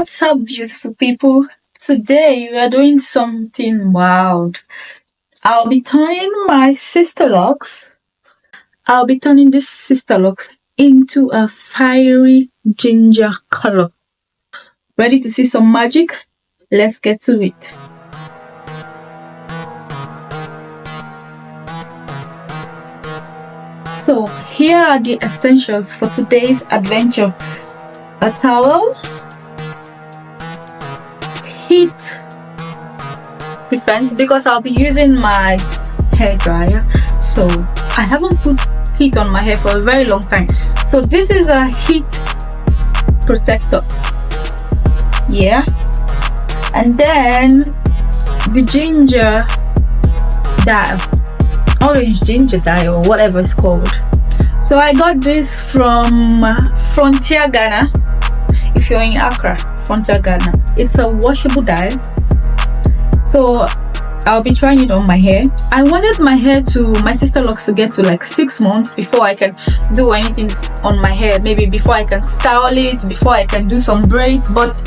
What's up, beautiful people? Today we are doing something wild. I'll be turning my sister locks. I'll be turning this sister locks into a fiery ginger color. Ready to see some magic? Let's get to it. So here are the essentials for today's adventure. A towel, heat defense because I'll be using my hair dryer, so I haven't put heat on my hair for a very long time. So this is a heat protector, yeah. And then the ginger dye, orange ginger dye or whatever it's called. So I got this from Frontier Ghana. If you're in Accra, Frontier Ghana, it's a washable dye. So I'll be trying it on my hair. I wanted my sister locks to get to like 6 months before I can do anything on my hair. Maybe before I can style it, before I can do some braids. But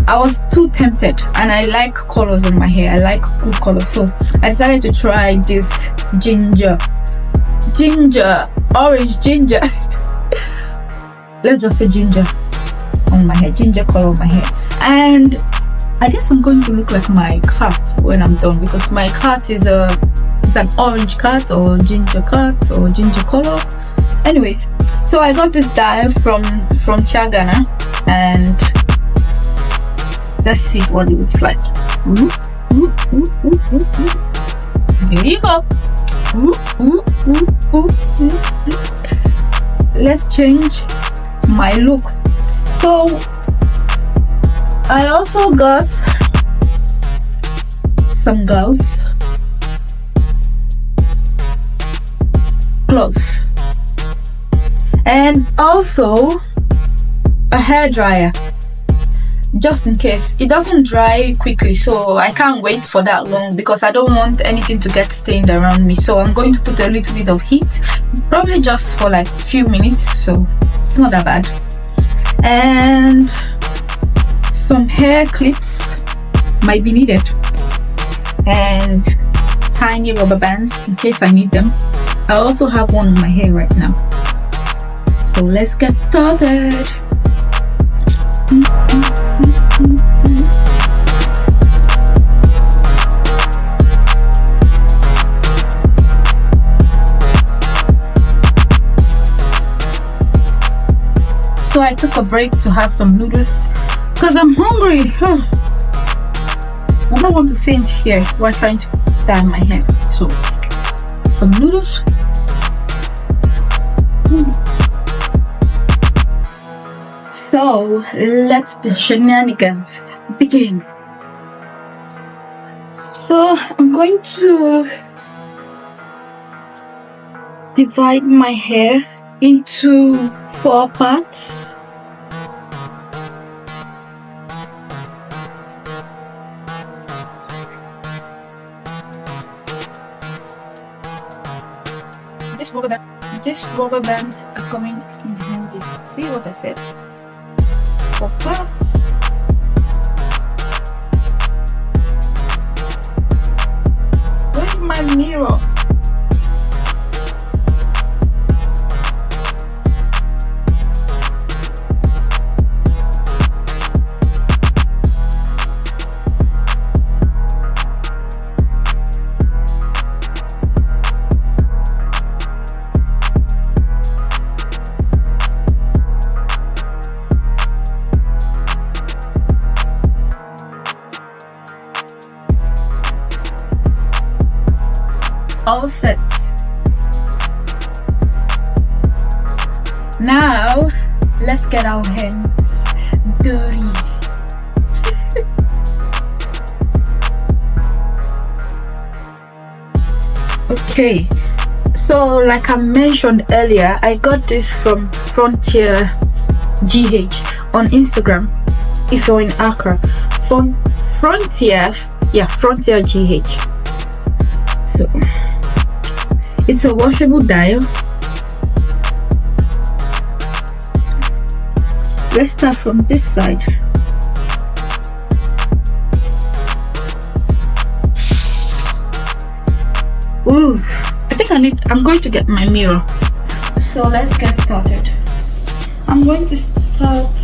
I was too tempted, and I like colors on my hair. I like good colors, so I decided to try this orange ginger. Let's just say ginger on my hair, ginger color on my hair. And I guess I'm going to look like my cat when I'm done, because my cat is an orange cat or ginger color. Anyways, so I got this dye from Frontier Ghana, and let's see what it looks like. Here you go. Let's change my look. So I also got some gloves, and also a hair dryer, just in case it doesn't dry quickly. So I can't wait for that long because I don't want anything to get stained around me. So I'm going to put a little bit of heat, probably just for like a few minutes, so it's not that bad. And some hair clips might be needed, and tiny rubber bands in case I need them. I also have one on my hair right now. So let's get started. So I took a break to have some noodles because I'm hungry. I don't want to faint here while trying to dye my hair. So some noodles. So let the shenanigans begin. So I'm going to divide my hair into 4 parts. These rubber bands are coming in handy. See what I said? 4 parts. Where's my mirror? All set. Now let's get our hands dirty. Okay, so like I mentioned earlier, I got this from Frontier GH on Instagram. If you're in Accra, Frontier GH. So it's a washable dial. Let's start from this side. Ooh, I think I'm going to get my mirror. So let's get started. I'm going to start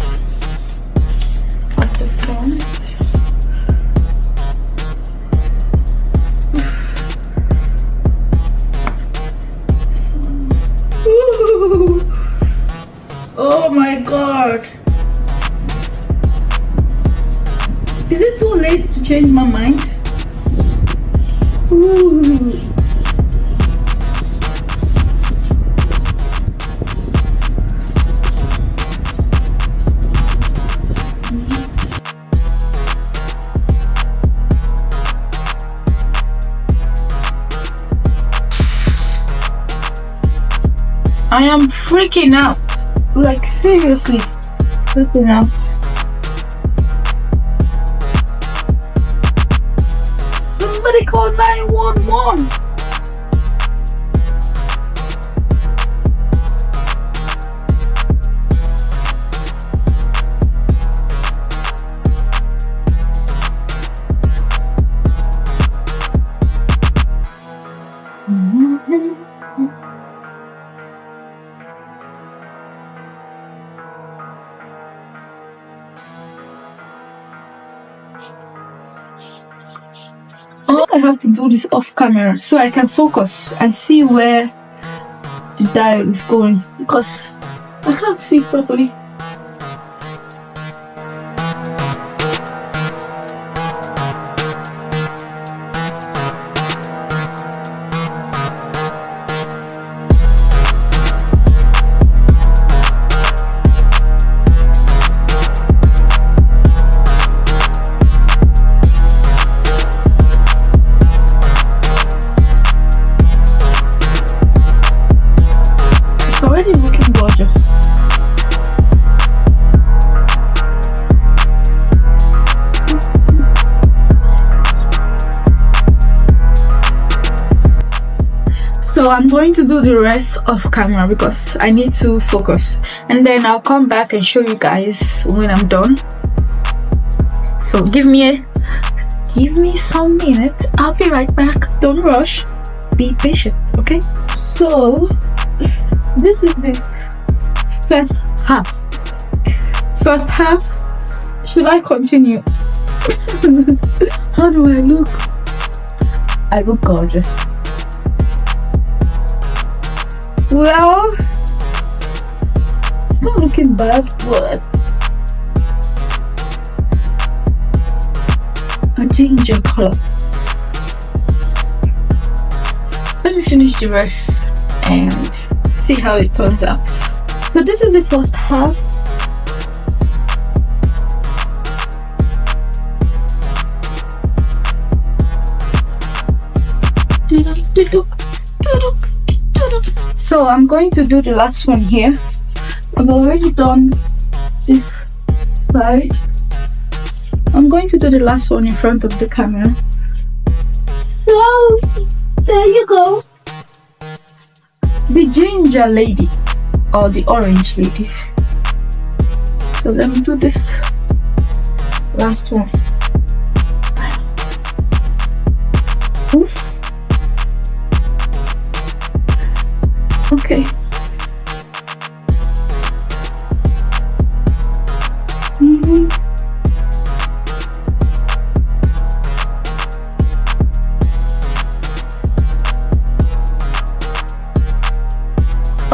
at the front. Ooh. Oh my god. Is it too late to change my mind? Ooh. I am freaking out. Like, seriously, freaking out. Somebody call 911. I have to do this off camera so I can focus and see where the dial is going, because I can't see properly. Already looking gorgeous. So I'm going to do the rest off camera because I need to focus, and then I'll come back and show you guys when I'm done. So give me some minutes. I'll be right back. Don't rush. Be patient, okay? So this is the first half. First half. Should I continue? How do I look? I look gorgeous. Well, it's not looking bad, but a ginger color. Let me finish the rest and see how it turns out. So this is the first half. So I'm going to do the last one here. I've already done this side. I'm going to do the last one in front of the camera. So there you go. The ginger lady or the orange lady. So let me do this last one. Oof. Okay.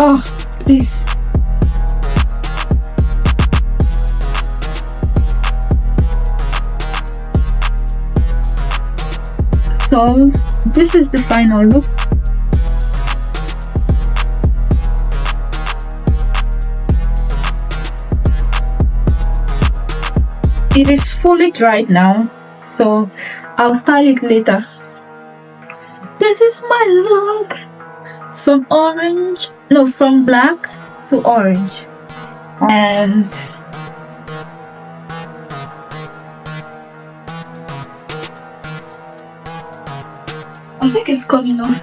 Oh, please. So this is the final look. It is fully dried now, so I'll style it later. This is my look. From black to orange. And I think it's coming on.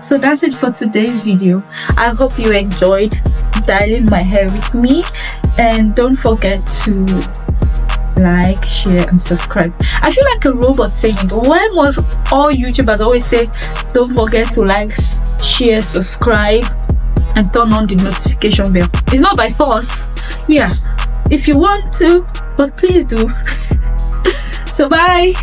So that's it for today's video. I hope you enjoyed styling my hair with me, and don't forget to like, share and subscribe. I feel like a robot saying it. Why must all YouTubers always say, don't forget to like, share, subscribe, and turn on the notification bell? It's not by force. Yeah, if you want to, but please do. So bye.